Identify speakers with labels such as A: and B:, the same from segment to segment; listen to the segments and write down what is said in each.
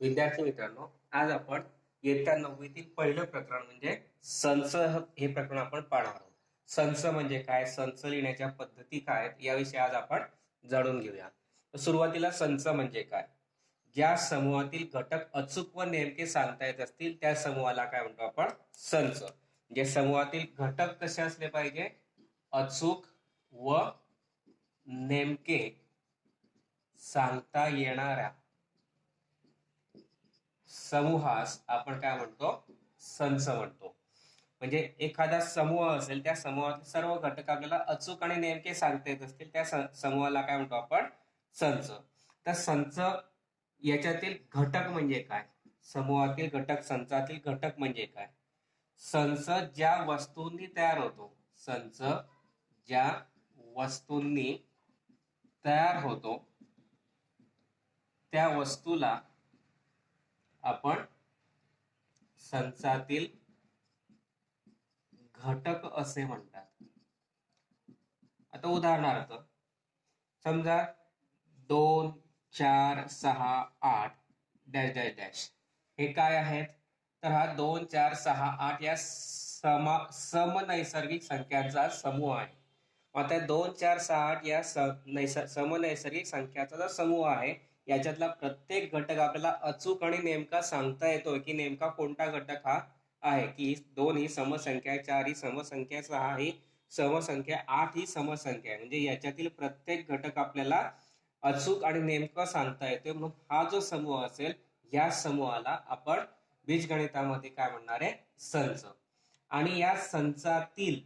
A: विद्यार्थी मित्रांनो, आज आपण इयत्ता 9वीतील पहिलं प्रकरण म्हणजे संच हे प्रकरण आपण पाहणार आहोत. संच म्हणजे काय, संच लिहिण्याच्या पद्धती काय आहेत याविषयी आज आपण जाणून घेऊया. सुरुवातीला संच म्हणजे काय? ज्या समूहातील घटक अचूक व नेमके सांगता येत असतील त्या समूहाला काय म्हणतो आपण? संच. म्हणजे समूहातील घटक कसे असले पाहिजे? अचूक व नेमके सांगता येणाऱ्या समूहास आपण काय म्हणतो? संच म्हणतो. म्हणजे एखादा समूह असेल, त्या समूहातील सर्व घटक आपल्याला अचूक आणि नेमके सांगता येत असतील त्या समूहाला काय म्हणतो आपण? संच. तर संच याच्यातील घटक म्हणजे काय? समूहातील घटक, संचातील घटक म्हणजे काय? संच ज्या वस्तूंनी तयार होतो, संच ज्या वस्तूंनी तयार होतो त्या वस्तूला आपण संचातील घटक असे म्हणतात. आता उदाहरणार्थ समजा 2, 4, 6, 8 डॅश डॅश डॅश हे काय आहेत? तर हा 2, 4, 6, 8 या समनैसर्गिक संख्यांचा समूह आहे. आता 2, 4, 6, 8 या समनैसर्गिक संख्याचा जो समूह आहे याच्यातला प्रत्येक घटक आपल्याला अचूक आणि नेमका सांगता येतो की नेमका कोणता घटक हा आहे. की 2 ही समसंख्या आहे, 4 ही समसंख्या आहे, 6 ही समसंख्या, 8 ही समसंख्या आहे. म्हणजे याच्यातील प्रत्येक घटक आपल्याला अचूक आणि नेमकं सांगता येते. मग हा जो समूह असेल या समूहाला आपण बीजगणितामध्ये काय म्हणणार आहे? संच. आणि या संचातील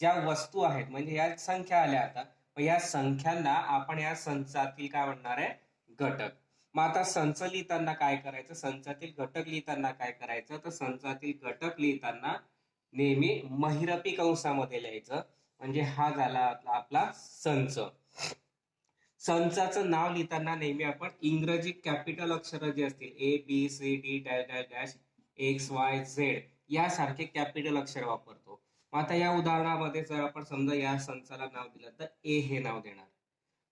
A: ज्या वस्तू आहेत म्हणजे या संख्या आल्या, आता या संख्यांना आपण या संचातील काय म्हणणार आहे? घटक. मग आता संच लिहिताना काय करायचं? संचातील घटक लिहिताना काय करायचं? तर संचातील घटक लिहिताना नेहमी महिरपी कंसामध्ये लिहायचं. म्हणजे हा झाला आपला संच. संचाचं नाव लिहिताना नेहमी आपण इंग्रजी कॅपिटल अक्षर जे असतील ABCD dash dash dash XYZ यासारखे कॅपिटल अक्षर वापरतो. आता या उदाहरणामध्ये जर आपण समजा या संचाला नाव दिलं तर A हे नाव देणार.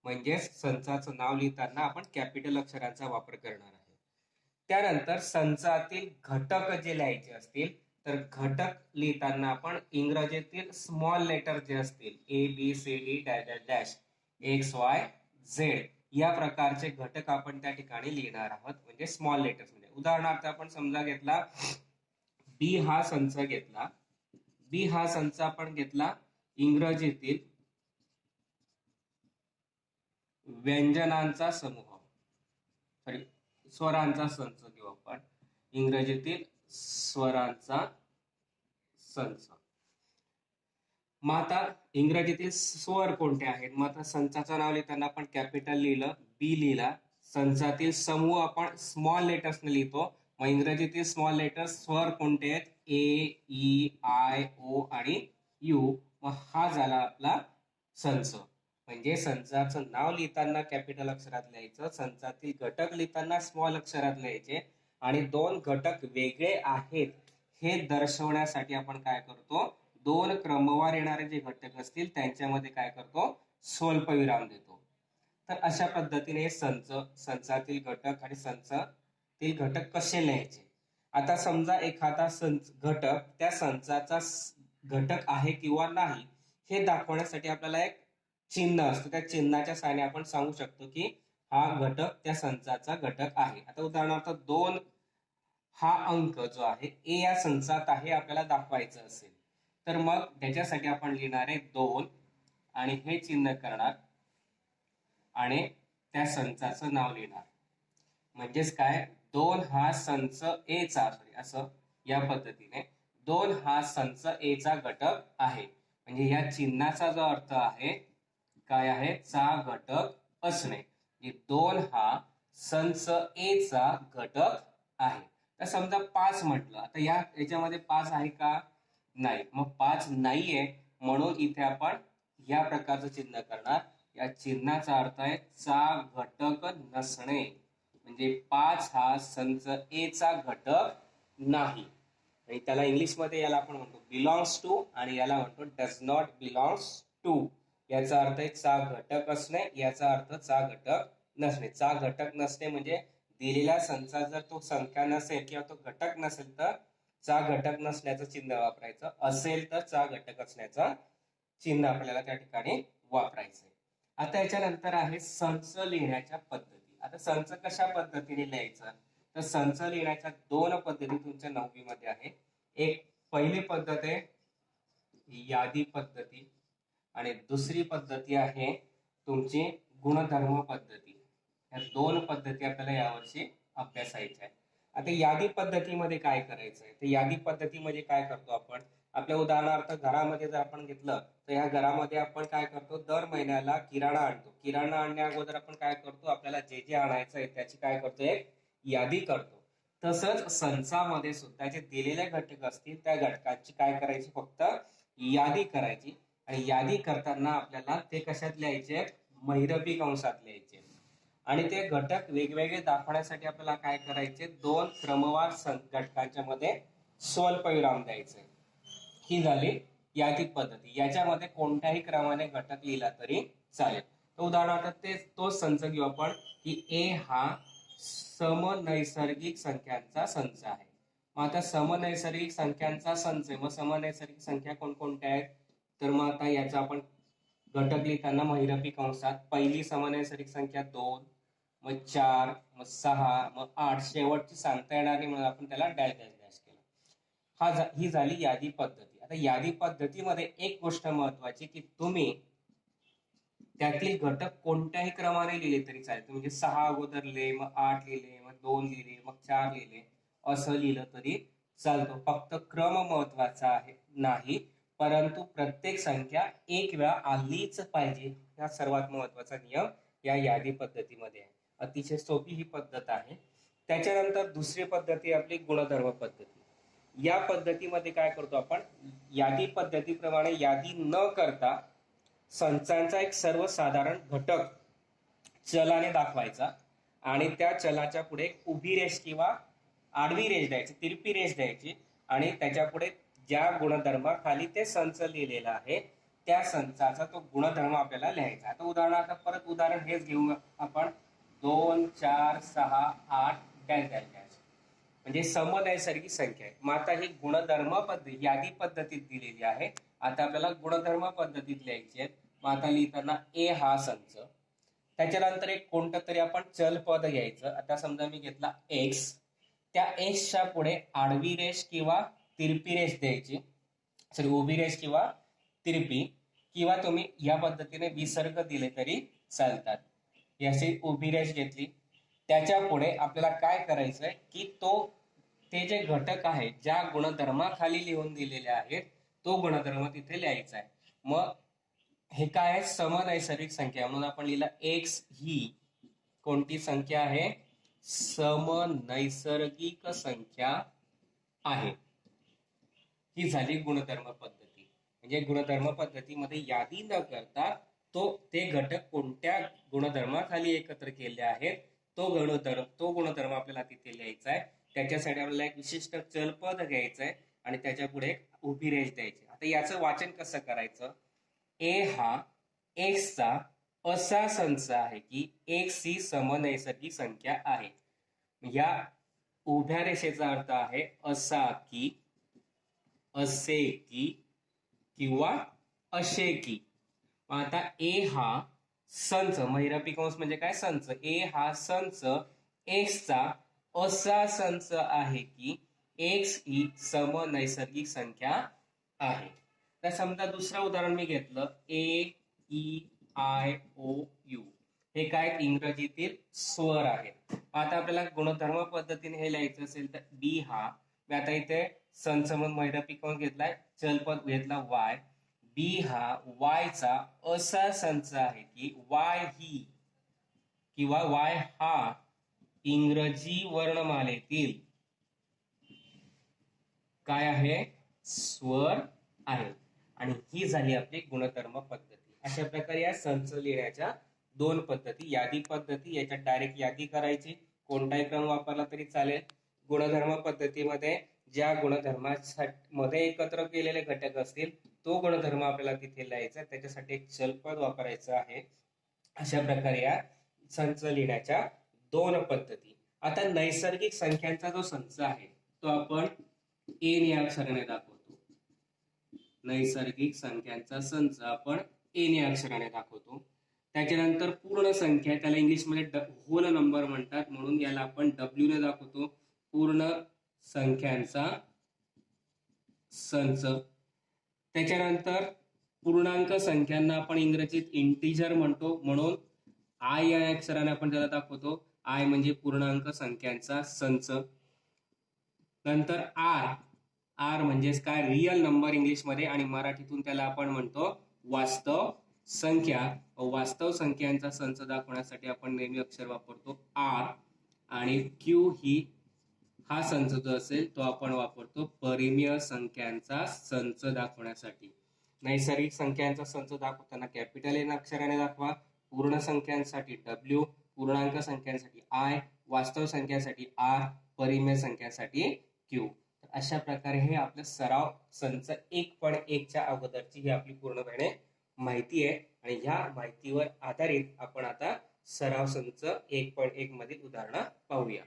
A: म्हणजेच संचाचं नाव लिहिताना आपण कॅपिटल अक्षरांचा वापर करणार आहे. त्यानंतर संचातील घटक जे लिहायचे असतील तर घटक लिहिताना आपण इंग्रजीतील स्मॉल लेटर जे असतील ABCD dash dash dash XYZ या प्रकारचे घटक आपण त्या ठिकाणी लिहिणार आहोत. म्हणजे स्मॉल लेटर्स. म्हणजे उदाहरणार्थ आपण समजा घेतला बी हा संच घेतला. बी हा संच आपण घेतला इंग्रजीतील व्यंजनांचा समूह, सॉरी स्वरांचा संच घेऊ आपण. इंग्रजीतील स्वरांचा संच. मग आता इंग्रजीतील स्वर कोणते आहेत? मग आता संचाचं नाव लिहिताना आपण कॅपिटल लिहिलं, बी लिहिला. संचातील समूह आपण स्मॉल लेटर्सने लिहितो. मग इंग्रजीतील स्मॉल लेटर्स स्वर कोणते आहेत? A, E, I, O आणि U. मग हा झाला आपला संच. म्हणजे संचाचं नाव लिहिताना कॅपिटल अक्षरात लिहायचं, संचातील घटक लिहिताना स्मॉल अक्षरात लिहायचे आणि दोन घटक वेगळे आहेत हे दर्शवण्यासाठी आपण काय करतो? दोन क्रमवार येणारे जे घटक असतील त्यांच्यामध्ये काय करतो? स्वल्पविराम देतो. तर अशा पद्धतीने संचातील घटक आणि संचातील घटक कसे लिहायचे? आता समजा एखादा घटक त्या संचाचा घटक आहे किंवा नाही हे दाखवण्यासाठी आपल्याला एक चिन्ह असतं. त्या चिन्हाच्या सहाय्याने आपण सांगू शकतो की हा घटक त्या संचाचा घटक आहे. आता उदाहरणार्थ 2 हा अंक जो आहे ए या संचात आहे आपल्याला दाखवायचं असेल तर मग त्याच्यासाठी आपण लिहिणार आहे 2 आणि हे चिन्ह करणार आणि त्या संचाचं नाव लिहिणार. म्हणजेच काय? 2 हा संच ए चा, सॉरी असं या पद्धतीने 2 हा संच ए चा घटक आहे. म्हणजे या चिन्हाचा जो अर्थ आहे काय आहे? चा घटक असणे. 2 हा संच ए चा घटक आहे. तर समजा 5 म्हटलं, आता याच्यामध्ये 5 आहे का? नाही. मग 5 नाहीये म्हणून इथे आपण या प्रकारचं चिन्ह करणार. या चिन्हाचा अर्थ आहे चा घटक नसणे. म्हणजे 5 हा संच ए चा घटक नाही. आणि त्याला इंग्लिशमध्ये याला आपण म्हणतो बिलॉंग्स टू आणि याला म्हणतो डज नॉट बिलॉंग्स टू. याचा अर्थ आहे चा घटक असणे, याचा अर्थ चा घटक नसणे. चा घटक नसणे म्हणजे दिलेल्या संचात जर तो संख्या नसेल किंवा तो घटक नसेल तर चा घटक नसण्याचं चिन्ह वापरायचं, असेल तर चा घटक असण्याचं चिन्ह आपल्याला त्या ठिकाणी वापरायचं. आता याच्यानंतर आहे संच लिहिण्याच्या पद्धती. आता संच कशा पद्धतीने लिहायचं, तर संच लिहिण्याच्या दोन पद्धती तुमच्या 9वी मध्ये आहे. एक पहिली पद्धत आहे यादी पद्धती आणि दुसरी पद्धती आहे तुमची गुणधर्म पद्धती. या दोन पद्धती आपल्याला यावर्षी अभ्यासायच्या आहे. आता यादी पद्धतीमध्ये काय करायचं आहे, तर यादी पद्धतीमध्ये काय करतो आपण, आपल्या उदाहरणार्थ घरामध्ये जर आपण घेतलं तर या घरामध्ये आपण काय करतो, दर महिन्याला किराणा आणतो. किराणा आणण्या अगोदर आपण काय करतो, आपल्याला जे जे आणायचं आहे त्याची काय करतो, एक यादी करतो. तसंच संचामध्ये सुद्धा जे दिलेले घटक असतील त्या घटकांची काय करायची, फक्त यादी करायची. आणि यादी करताना आपल्याला ते कशात लिहायचे, महिरपी कंसात लिहायचे. आणि ते घटक वेगवेगळे दाखवण्यासाठी आपल्याला काय करायचे, दोन क्रमवार घटकांच्या मध्ये स्वल्पविराम द्यायचे. ही झाली यादी पद्धती. याच्यामध्ये कोणत्याही क्रमाने घटक लिहिला तरी चालेल. तर उदाहरणार्थ तो संच घेऊ आपण की ए हा समनैसर्गिक संख्यांचा संच आहे. मग आता समनैसर्गिक संख्यांचा संच आहे, मग समनैसर्गिक संख्या कोणकोणत्या आहेत, तर मग आता याचा आपण घटक लिहिताना महिरपी कंसात पहिली समनैसर्गिक संख्या 2, मग 4, मग 6, मग 8, शेवटची सांगता येणार नाही म्हणून आपण त्याला डॅश डॅश डॅश केला. ही झाली यादी पद्धती. आता यादी पद्धतीमध्ये एक गोष्ट महत्वाची की तुम्ही त्यातील घटक कोणत्याही क्रमाने लिहिले तरी चालेल. म्हणजे 6 अगोदर लिहिले, मग 8 लिहिले, मग 2 लिहिले, मग 4 लिहिले, असं लिहिलं तरी चालतं. फक्त क्रम महत्वाचा आहे नाही, परंतु प्रत्येक संख्या एक वेळा आलीच पाहिजे, हा सर्वात महत्वाचा नियम या यादी पद्धतीमध्ये आहे. अतिशय सोपी ही पद्धत आहे. त्याच्यानंतर दुसरी पद्धती आपली गुणधर्म पद्धती. या पद्धतीमध्ये काय करतो आपण, यादी पद्धतीप्रमाणे यादी न करता संचांचा एक सर्वसाधारण घटक चलाने दाखवायचा आणि त्या चलाच्या पुढे उभी रेष किंवा आडवी रेष द्यायची, तिरपी रेष द्यायची आणि त्याच्या पुढे ज्या गुणधर्माखाली ते संच लिहिलेला आहे त्या संचाचा तो गुणधर्म आपल्याला लिहायचा. आता उदाहरणार्थ परत उदाहरण हेच घेऊ आपण, 2, 4, 6, 8 डॅश डॅश डॅश, म्हणजे समनैसर्गिक संख्या आहे. मग आता ही गुणधर्म पद्धती यादी पद्धतीत दिलेली आहे, आता आपल्याला गुणधर्म पद्धतीत लिहायची आहे. मग आता लिहिताना ए हा संच, त्याच्यानंतर एक कोणतं तरी आपण चल पद घ्यायचं. आता समजा मी घेतला एक्स, त्या एक्सच्या पुढे आडवी रेष किंवा तिरपी रेष द्यायची, सॉरी उभी रेष किंवा तिरपी, किंवा तुम्ही या पद्धतीने विसर्ग दिले तरी चालतात. याची उभी रेष घेतली, त्याच्या पुढे आपल्याला काय करायचंय की ते जे घटक आहेत ज्या गुणधर्माखाली लिहून दिलेले आहेत तो गुणधर्म तिथे लिहायचा आहे. मग हे काय आहे, समनैसर्गिक संख्या, म्हणून आपण लिहिला एक्स ही कोणती संख्या आहे, समनैसर्गिक संख्या आहे. ही झाली गुणधर्म पद्धती. म्हणजे गुणधर्म पद्धतीमध्ये यादी न करता ते घटक कोणत्या गुणधर्माखाली एकत्र केले आहेत तो गुणधर्म आपल्याला तिथे लिहायचा आहे. त्याच्यासाठी आपल्याला एक विशिष्ट चलपद घ्यायचं आहे आणि त्याच्या पुढे उभी रेष द्यायची. आता याचं वाचन कसं करायचं, ए हा एक्सचा असा संच आहे की एक्स ही समनैसर्गिक संख्या आहे. या उभ्या रेषेचा अर्थ आहे असा की, असे की, किंवा असे की. आता ए हा संच, महिरपी कंस म्हणजे काय, संच, ए हा संच एक्सचा असा संच आहे की एक्स ही समनैसर्गिक संख्या आहे. तर समजा दुसरं उदाहरण मी घेतलं, AEIOU, हे काय इंग्रजीतील स्वर आहेत. आता आपल्याला गुणधर्म पद्धतीने हे लिहायचं असेल तर बी हा, मी आता इथे संच म्हणून महिरपी कंस घेतलाय, चलपद घेतला वाय, बी हा वायचा असा संच आहे की वाय ही किंवा वाय हा इंग्रजी वर्णमालेतील काय आहे, स्वर आहे. आणि ही झाली आपली गुणधर्म पद्धती. अशा प्रकारे या संच लिहिण्याच्या दोन पद्धती, यादी पद्धती, याच्यात डायरेक्ट यादी करायची, कोणताही क्रम वापरला तरी चालेल. गुणधर्म पद्धतीमध्ये ज्या गुणधर्मामध्ये एकत्र केलेले घटक असतील तो गुणधर्म आपल्याला तिथे लिहायचा, त्याच्यासाठी एक चलपद वापरायचं आहे. अशा प्रकारे या संच लिहिण्याच्या दोन पद्धती. आता नैसर्गिक संख्यांचा जो संच आहे तो आपण एन या अक्षराने दाखवतो. नैसर्गिक संख्यांचा संच आपण एन या अक्षराने दाखवतो. त्याच्यानंतर पूर्ण संख्या, त्याला इंग्लिशमध्ये होल नंबर म्हणतात, म्हणून याला आपण डब्ल्यू ने दाखवतो. पूर्ण संख्यांचा संच. त्याच्यानंतर पूर्णांक संख्यांना आपण इंग्रजीत इंटिजर म्हणतो, म्हणून आय या अक्षराने आपण त्याला दाखवतो. आय म्हणजे पूर्णांक संख्यांचा संच. नंतर आर, आर म्हणजेच काय, रियल नंबर इंग्लिशमध्ये, आणि मराठीतून त्याला आपण म्हणतो वास्तव संख्या. वास्तव संख्यांचा संच दाखवण्यासाठी आपण नेहमी अक्षर वापरतो आर. आणि क्यू ही हा संच जो असेल तो आपण वापरतो परिमेय संख्यांचा संच दाखवण्यासाठी. नैसर्गिक संख्यांचा संच दाखवताना कॅपिटल एन अक्षराने दाखवा. पूर्ण संख्यांसाठी डब्ल्यू, पूर्णांक संख्यांसाठी आय, वास्तव संख्यांसाठी आर, परिमेय संख्यांसाठी क्यू. अशा प्रकारे हे आपलं सराव संच 1.1च्या अगोदरची ही आपली पूर्णपणे माहिती आहे. आणि ह्या माहितीवर आधारित आपण आता सराव संच 1.1 मधील उदाहरण पाहूया.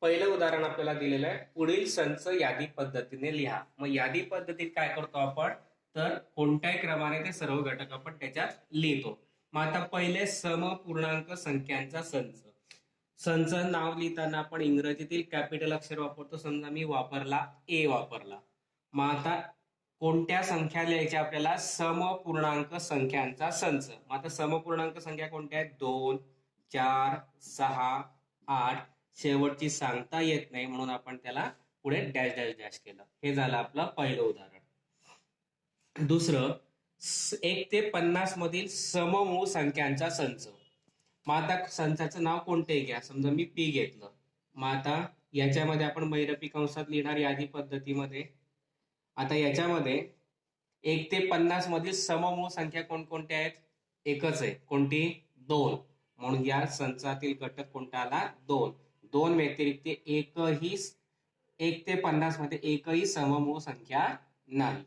A: पहिलं उदाहरण आपल्याला दिलेलं आहे, पुढील संच यादी पद्धतीने लिहा. मग यादी पद्धतीत काय करतो आपण, तर कोणत्याही क्रमाने ते सर्व घटक आपण त्याच्यात लिहितो. मग आता पहिले समपूर्णांक संख्यांचा संच. संच नाव लिहिताना आपण इंग्रजीतील कॅपिटल अक्षर वापरतो. समजा मी वापरला ए वापरला. मग आता कोणत्या संख्या लिहायच्या आपल्याला, समपूर्णांक संख्यांचा संच. मग आता समपूर्णांक संख्या कोणत्या आहेत, 2, 4, 6, 8. शेवटची सांगता येत नाही म्हणून आपण त्याला पुढे डॅश डॅश डॅश केलं. हे झालं आपलं पहिलं उदाहरण. दुसरं, 1 ते 50 मधील सममूळ संख्यांचा संच. मग आता संचाचं नाव कोणतेही घ्या, समजा मी पी घेतलं. मग आता याच्यामध्ये आपण महिरपी कंसात लिहिणार यादी पद्धतीमध्ये. आता याच्यामध्ये 1 ते 50 मधील सममूळ संख्या कोणकोणत्या आहेत, एकच आहे. कोणती, 2. म्हणून या संचातील घटक कोणता आला, 2. 2 व्यतिरिक्त एकही 1 ते 50 मध्ये एकही सममूळ संख्या नाही.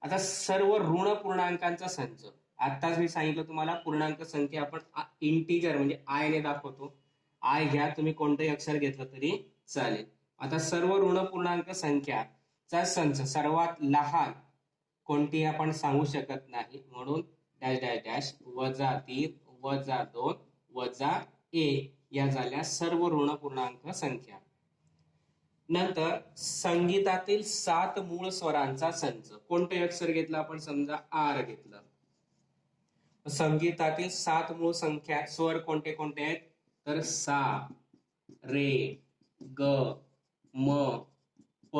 A: आता सर्व ऋण पूर्णांकांचा संच. आताच मी सांगितलं तुम्हाला, पूर्णांक संख्या आपण इंटिजर म्हणजे आय ने दाखवतो. आय घ्या, तुम्ही कोणतंही अक्षर घेतलं तरी चालेल. आता सर्व ऋण पूर्णांक संख्याचा संच, सर्वात लहान कोणती आपण सांगू शकत नाही, म्हणून डॅश डॅश डॅश, -3, -2, -1 या झाल्या सर्व ऋण पूर्णांक संख्या. नंतर संगीतातील 7 मूळ स्वरांचा संच. कोणते अक्षर घेतलं आपण, समजा आर घेतलं. संगीतातील 7 मूळ संख्या स्वर कोणते कोणते आहेत, तर सा, रे, ग, म, प,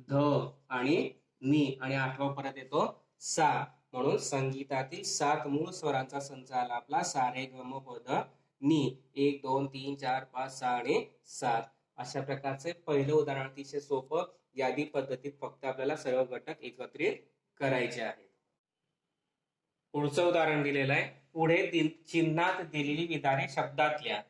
A: ध आणि नी, आणि 8वा परत येतो सा. म्हणून संगीतातील 7 मूळ स्वरांचा संच आला आपला सा, रे, ग, म, प, ध, नी. 1, 2, 3, 4, 5, 6 आणि 7. अशा प्रकारचे पहिलं उदाहरण अतिशय सोपं. यादी पद्धतीत फक्त आपल्याला सर्व घटक एकत्रित करायचे आहेत. पुढचं उदाहरण दिलेलं आहे, पुढे चिन्हात दिलेली विधाने शब्दात लिहा.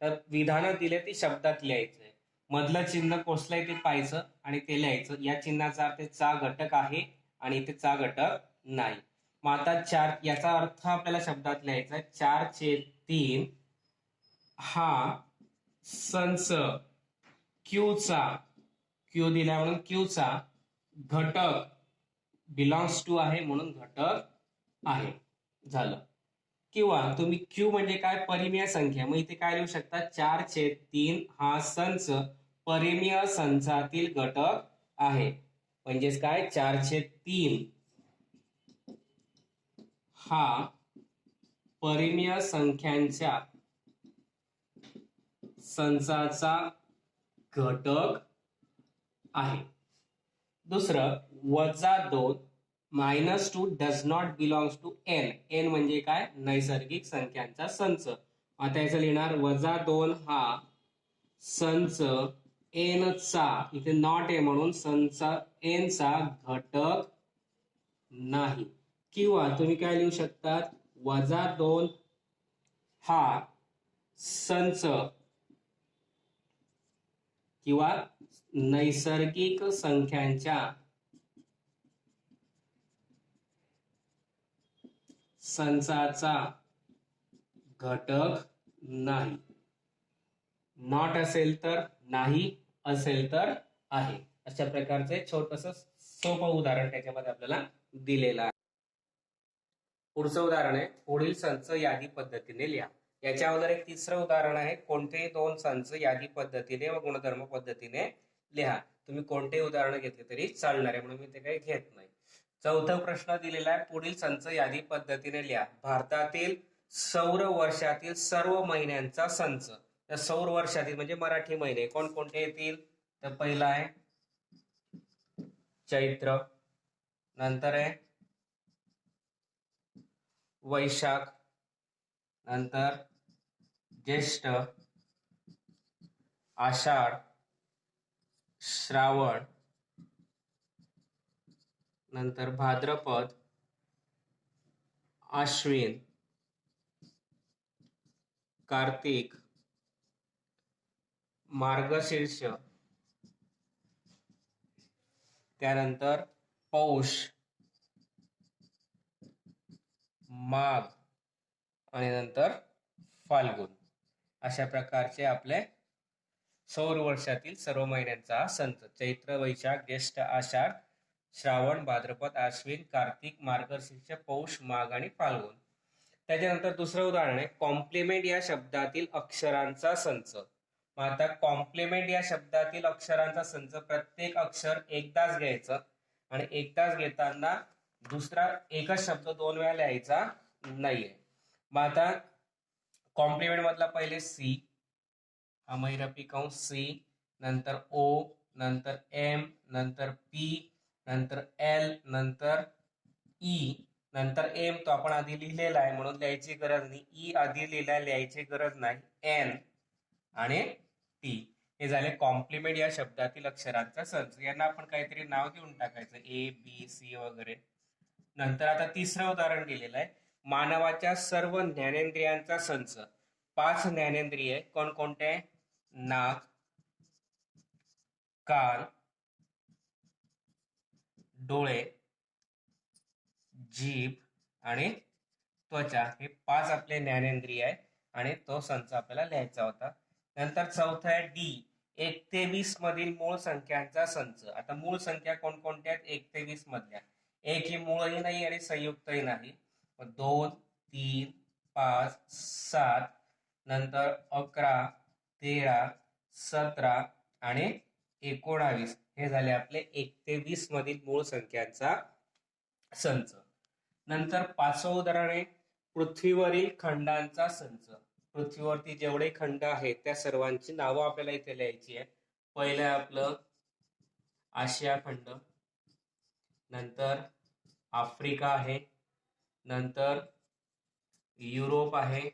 A: तर विधानं दिले ती शब्दात लिहायचंय. मधलं चिन्ह कोसलंय ते पाहायचं आणि ते लिहायचं. या चिन्हाचा अर्थ चा घटक आहे आणि इथे चा घटक नाही. मग आता 4 याचा अर्थ आपल्याला शब्दात लिहायचा आहे. 4/3 हा संच क्यूचा, क्यू दिला म्हणून क्यूचा घटक बिलॉंग्स टू आहे म्हणून घटक आहे. झालं. किंवा तुम्ही क्यू म्हणजे काय, परिमेय संख्या. मग इथे काय लिहू शकता, 4/3 हा संच परिमेय संचातील घटक आहे. म्हणजेच काय, 4/3 हा परिमेय संख्यांच्या संचाचा घटक आहे. दुसरं, -2 -2 does not belongs to n. N म्हणजे काय, नैसर्गिक संख्यांचा संच. आता याचं लिहिणार, -2 हा संच एन चा, इथे नॉट आहे म्हणून संच एन चा घटक नाही. किंवा तुम्ही काय लिहू शकतात, -2 हा संच किंवा नैसर्गिक संख्यांच्या संचाचा घटक नाही. नॉट असेल तर नाही, असेल तर आहे. अशा प्रकारचे छोटस सोपं उदाहरण त्याच्यामध्ये आपल्याला दिलेलं आहे. पुढचं उदाहरण आहे, पुढील संच यादी पद्धतीने लिहा. याच्या अगोदर एक तिसरं उदाहरण आहे, कोणतेही दोन संच यादी पद्धतीने व गुणधर्म पद्धतीने लिहा. तुम्ही कोणतेही उदाहरण घेतले तरी चालणार आहे, म्हणून मी ते काही घेत नाही. चौथा प्रश्न दिलेला आहे, पुढील संच यादी पद्धतीने लिहा. भारतातील सौर वर्षातील सर्व महिन्यांचा संच. तर सौर वर्षातील म्हणजे मराठी महिने कोणकोणते येतील? तर पहिला आहे चैत्र, नंतर आहे वैशाख, नंतर ज्येष्ठ, आषाढ, श्रावण, नंतर भाद्रपद, आश्विन, कार्तिक, मार्गशीर्ष, त्यानंतर पौष, माघ आणि नंतर फाल्गुन. अशा प्रकारचे आपले सौर वर्षातील सर्व महिन्यांचा संच. चैत्र, वैशाख, ज्येष्ठ, आषाढ, श्रावण, भाद्रपद, आश्विन, कार्तिक, मार्गशीर्ष, पौष, माघ आणि फाल्गुन. त्याच्यानंतर दुसरं उदाहरण आहे, कॉम्प्लिमेंट या शब्दातील अक्षरांचा संच. आता कॉम्प्लिमेंट या शब्दातील अक्षरांचा संच, प्रत्येक अक्षर एकदाच घ्यायचं आणि एकदाच घेताना दुसरा एकच शब्द दोन वेळा लिहायचा नाहीये. मग आता कॉम्प्लिमेंट मधला पहिले सी, हा महिरपी कंस सी, नंतर ओ, नंतर एम, नंतर पी, नंतर एल, नंतर ई, नंतर एम तो आपण आधी लिहिलेला आहे म्हणून लिहायची गरज नाही. ई आधी लिहायची गरज नाही. एन आणि टी हे झाले कॉम्प्लिमेंट या शब्दातील अक्षरांचा संच. यांना आपण काहीतरी नाव देऊन टाकायचं, ए बी सी वगैरे. नंतर आता तिसरं उदाहरण दिलेलं आहे, मानवाच्या सर्व ज्ञानेंद्रियांचा संच. 5 ज्ञानेंद्रिय कोणकोणते? नाक, कान, डोळे, जीभ आणि त्वचा, हे 5 आपले ज्ञानेंद्रिय आहे आणि तो संच आपल्याला लिहायचा होता. नंतर चौथा आहे डी, 1 ते 20 मधील मूळ संख्यांचा संच. आता मूळ संख्या कोणकोणत्या आहेत 1 ते 20 मधल्या? एक ही मूळही नाही आणि संयुक्तही नाही. 2, 3, 5, 7, नंतर 11, 13, 17 आणि 19 हे झाले आपले 1 ते 20 मधील मूळ संख्यांचा संच. नंतर पाचवं उदाहरण आहे, पृथ्वीवरील खंडांचा संच. पृथ्वीवरती जेवढे खंड आहेत त्या सर्वांची नावं आपल्याला इथे लिहायची आहे. पहिलं आहे आपलं आशिया खंड, नंतर आफ्रिका आहे, नंतर युरोप आहे,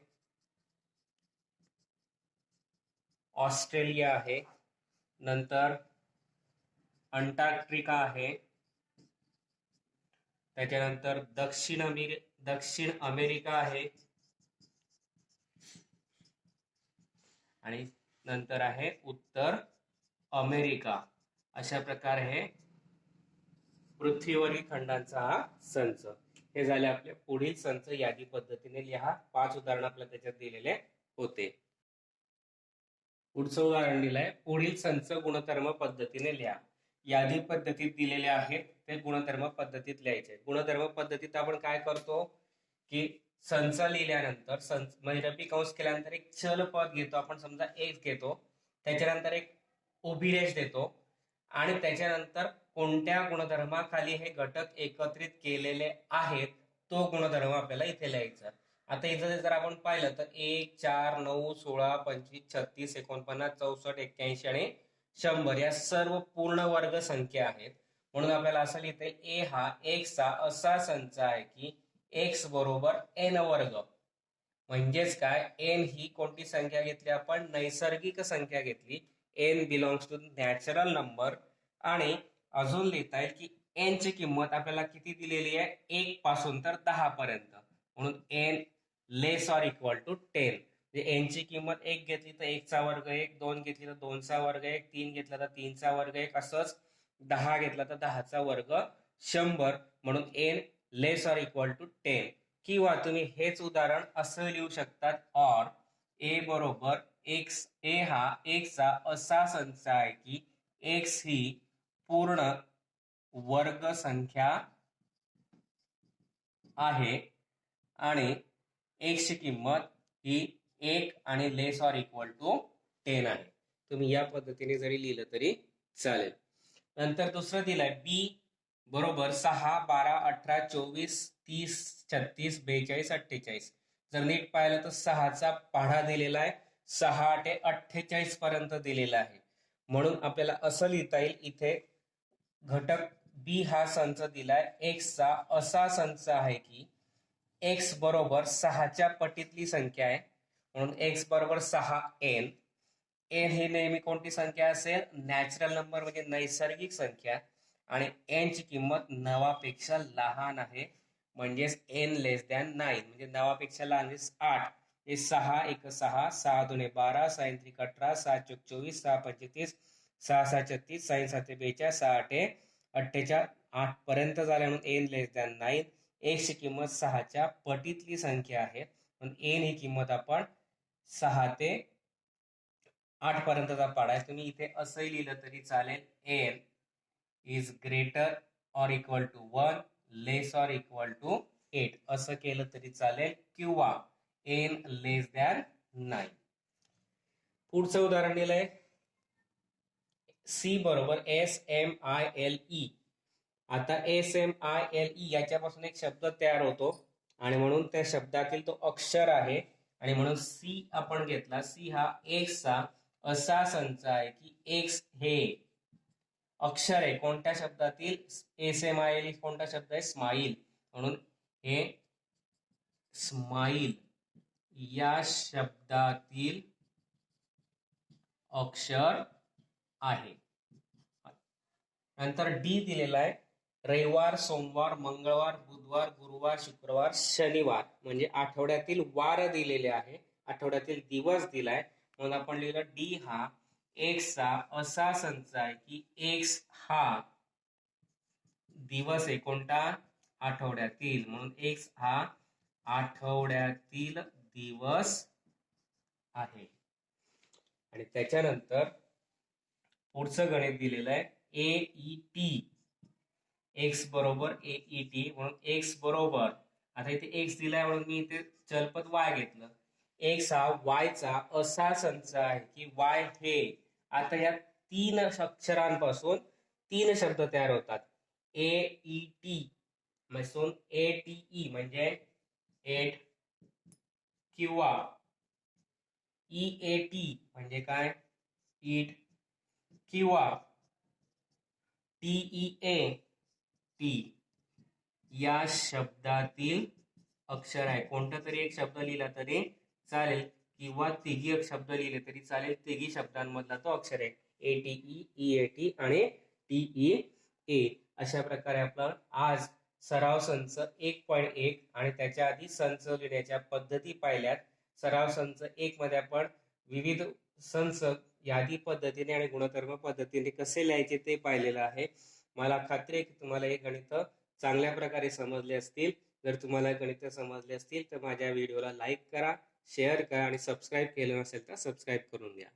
A: ऑस्ट्रेलिया आहे, नंतर अंटार्क्टिका आहे, त्याच्यानंतर दक्षिण अमेरिका आहे आणि नंतर आहे उत्तर अमेरिका. अशा प्रकारे हे पृथ्वीवरील खंडांचा हा संच. हे झाले आपले पुढील संच यादी पद्धतीने लिहा. 5 उदाहरण आपल्याला त्याच्यात दिलेले होते. पुढचं उदाहरण दिलंय, पुढील संच गुणधर्म पद्धतीने लिहा. यादी पद्धतीत दिलेले आहेत ते गुणधर्म पद्धतीत लिहायचे. गुणधर्म पद्धतीत आपण काय करतो की संच लिहिल्यानंतर महिरपी कंस केल्यानंतर एक चल पद घेतो आपण, समजा एक घेतो, त्याच्यानंतर एक उभी रेष देतो आणि त्याच्यानंतर कोणत्या गुणधर्माखाली हे घटक एकत्रित केलेले आहेत तो गुणधर्म आपल्याला इथे लिहायचा. आता इथं जर आपण पाहिलं तर 1, 4, 9, 16, 25, 36, 49, 64, 81 आणि 100 या सर्व पूर्ण वर्ग संख्या आहेत. म्हणून आपल्याला असं लिहिता येईल, ए हा एक्सचा असा संच आहे की एक्स बरोबर एन वर्ग. म्हणजेच काय, एन ही कोणती संख्या घेतली आपण? नैसर्गिक संख्या घेतली. N belongs to natural number. आणि अजून लिहिता येईल की एन ची किंमत आपल्याला किती दिलेली आहे? 1 पासून तर 10 पर्यंत. म्हणून n less or equal to 10. N ची किंमत 1 घेतली तर 1 चा वर्ग 1, 2 घेतली तर 2 चा वर्ग 1, 3 घेतला तर 3 चा वर्ग 1, असंच 10 घेतला तर 10 चा वर्ग 100. म्हणून n less or equal to 10. किंवा तुम्ही हेच उदाहरण असं लिहू शकतात, और ए बरोबर एक्स, ए हा एक्सचा असा संच आहे की एक्स ही पूर्ण वर्ग संख्या आहे आणि एक्स ची किंमत ही 1 आणि लेस ऑर इक्वल टू 10 आहे. तुम्ही या पद्धतीने जरी लिहिलं तरी चालेल. नंतर दुसरं दिलंय बी बरोबर 6, 12, 18, 24, 30, 36, 42, 48. जर नीट पाहिलं तर 6चा पाढा दिलेला आहे, 6 ते 48 पर्यंत दिलेला आहे. म्हणून आपल्याला असं लिहिता येईल, इथे घटक बी हा संच दिलाय एक्सचा असा संच आहे की एक्स बरोबर 6च्या पटीतली संख्या आहे, म्हणून एक्स बरोबर 6n. एन ही नेहमी कोणती संख्या असेल? नॅचरल नंबर म्हणजे नैसर्गिक संख्या, आणि एन ची किंमत 9 पेक्षा लहान आहे, म्हणजेच एन लेस दॅन 9 म्हणजे 9 पेक्षा लहान म्हणजे 8. हे 6 1 6, 6 2 12, 6 3 18, 6 4 24, 6 35, 6 6 36, 6 7 42, 6 8 48 8 पर्यंत झाले म्हणून एन लेस दॅन 9. एक्स ची किंमत 6च्या पटीतली संख्या आहे, म्हणून एन ही किंमत आपण 6 ते 8 पर्यंतचा पाडा. तुम्ही इथे असंही लिहिलं तरी चालेल, n is greater or equal to 1 less or equal to 8 असं केलं तरी चालेल, किंवा एन लेस दॅन 9. पुढचं उदाहरण दिलंय सी बरोबर SMILE. आता SMILE याच्यापासून एक शब्द तयार होतो आणि म्हणून त्या शब्दातील तो अक्षर आहे, आणि म्हणून सी आपण घेतला. सी हा एक्सचा असा संच आहे की एक्स हे अक्षर आहे कोणत्या शब्दातील? SMILE कोणता शब्द आहे? स्माईल. म्हणून हे स्माईल या शब्दातील अक्षर आहे. नंतर डी दिलेला आहे रविवार, सोमवार, मंगळवार, बुधवार, गुरुवार, शुक्रवार, शनिवार म्हणजे आठवड्यातील वार दिलेले आहे, आठवड्यातील दिवस दिलाय, म्हणून आपण लिहिलं डी हा एक्सचा असा संच आहे की एक्स हा दिवस आहे कोणता? आठवड्यातील, म्हणून एक्स हा आठवड्यातील दिवस आहे. आणि त्याच्यानंतर पुढचं गणित दिलेलं आहे AET. एक्स बरोबर AET, म्हणून एक्स बरोबर, आता इथे एक्स दिलाय म्हणून मी इथे चलपद वाय घेतलं. एक्स हा वायचा असा संच आहे की वाय हे, आता या 3 अक्षरांपासून 3 शब्द तयार होतात. AET पासून ATE म्हणजे 8, किंवा EAT म्हणजे काय? ईट, किंवा TEAT या शब्दातील अक्षर आहे. कोणता तरी एक शब्द लिहिला तरी चालेल, किंवा तिघी शब्द लिहिले तरी चालेल, तिघी शब्दांमधला तो अक्षर आहे. ATE, EAT आणि TEA. अशा प्रकारे आपला आज सराव संच 1.1 आणि त्याच्या आधी संच लिहिण्याच्या पद्धती पाहिल्यात. सराव संच 1 मध्ये आपण विविध संच यादी पद्धतीने आणि गुणधर्म पद्धतीने कसे लिहायचे ते पाहिलेलं आहे. मला खात्री आहे की तुम्हाला हे गणित चांगल्या प्रकारे समजले असतील. जर तुम्हाला गणित समजले असतील तर माझ्या व्हिडिओला लाईक करा, शेअर करा आणि सबस्क्राईब केलं नसेल तर सबस्क्राईब करून द्या.